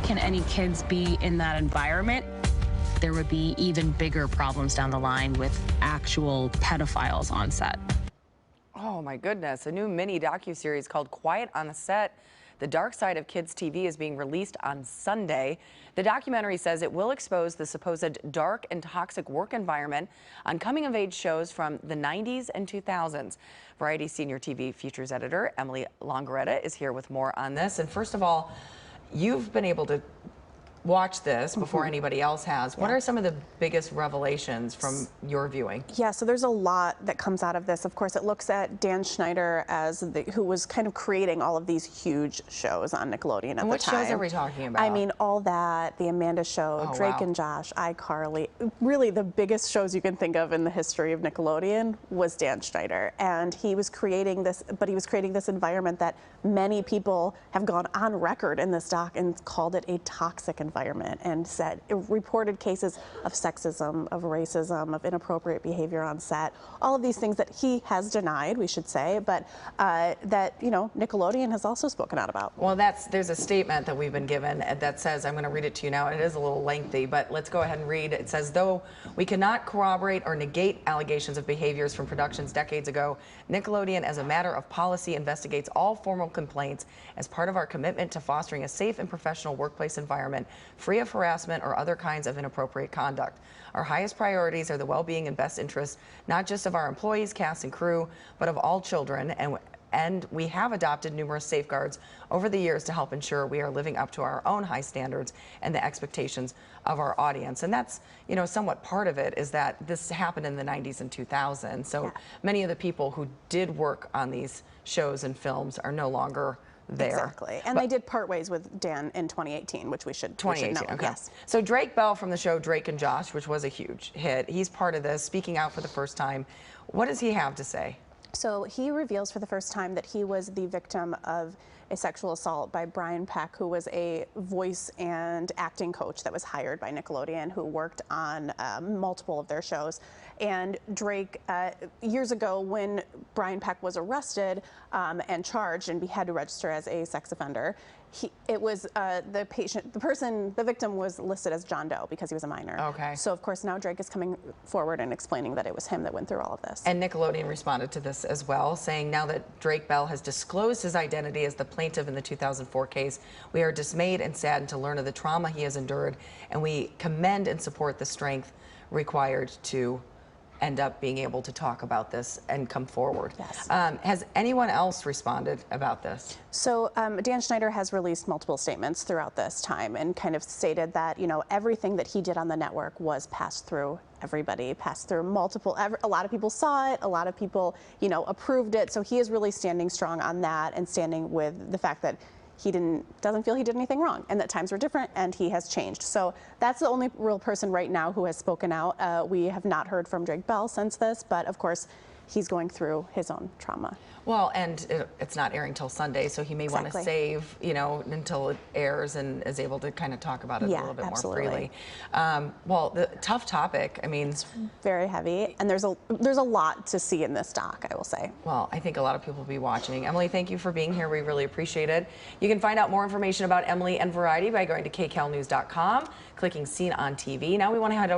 can any kids be in that environment? There would be even bigger problems down the line with actual pedophiles on set. Oh my goodness, a new mini docuseries called Quiet on the Set. The Dark Side of Kids TV is being released on Sunday. The documentary says it will expose the supposed dark and toxic work environment on coming-of-age shows from the 90s and 2000s. Variety senior TV features editor Emily Longeretta is here with more on this. And first of all, you've been able to watch this before anybody else has. What are some of the biggest revelations from your viewing? Yeah, so there's a lot that comes out of this. Of course, it looks at Dan Schneider as who was kind of creating all of these huge shows on Nickelodeon at the time. And what shows are we talking about? I mean, All That, The Amanda Show, Drake and Josh, iCarly. Really, the biggest shows you can think of in the history of Nickelodeon was Dan Schneider. And he was creating this, but he was creating this environment that many people have gone on record in this doc and called it a toxic environment, and said reported cases of sexism, of racism, of inappropriate behavior on set, all of these things that he has denied, we should say, but that, you know, Nickelodeon has also spoken out about. Well, there's a statement that we've been given that says, I'm going to read it to you now, and it is a little lengthy, but let's go ahead and read. It says, though we cannot corroborate or negate allegations of behaviors from productions decades ago, Nickelodeon, as a matter of policy, investigates all formal complaints as part of our commitment to fostering a safe and professional workplace environment free of harassment or other kinds of inappropriate conduct. Our highest priorities are the well-being and best interests, not just of our employees, cast, and crew, but of all children, and we have adopted numerous safeguards over the years to help ensure we are living up to our own high standards and the expectations of our audience. And that's, you know, somewhat part of it is that this happened in the 90s and 2000s. So many of the people who did work on these shows and films are no longer there. Exactly. And they did part ways with Dan in 2018, which we should know. Okay. Yes. So Drake Bell from the show Drake and Josh, which was a huge hit, he's part of this, speaking out for the first time. What does he have to say? So he reveals for the first time that he was the victim of a sexual assault by Brian Peck, who was a voice and acting coach that was hired by Nickelodeon, who worked on multiple of their shows. And Drake, years ago, when Brian Peck was arrested and charged and had to register as a sex offender, the victim was listed as John Doe because he was a minor. Okay. So of course now Drake is coming forward and explaining that it was him that went through all of this. And Nickelodeon responded to this as well, saying now that Drake Bell has disclosed his identity as the plaintiff in the 2004 case, we are dismayed and saddened to learn of the trauma he has endured, and we commend and support the strength required to end up being able to talk about this and come forward. Yes. Has anyone else responded about this? So Dan Schneider has released multiple statements throughout this time and kind of stated that, you know, everything that he did on the network was passed through everybody, passed through a lot of people saw it, a lot of people, you know, approved it. So he is really standing strong on that and standing with the fact that he doesn't feel he did anything wrong, and that times were different and he has changed. So that's the only real person right now who has spoken out. We have not heard from Drake Bell since this, but of course he's going through his own trauma. Well, and it's not airing till Sunday, so he may want to save, you know, until it airs and is able to kind of talk about it a little bit more freely. Well, the tough topic, I mean, it's very heavy, and there's a lot to see in this doc, I will say. Well, I think a lot of people will be watching. Emily, thank you for being here. We really appreciate it. You can find out more information about Emily and Variety by going to kcalnews.com, clicking Seen on TV. Now we want to head over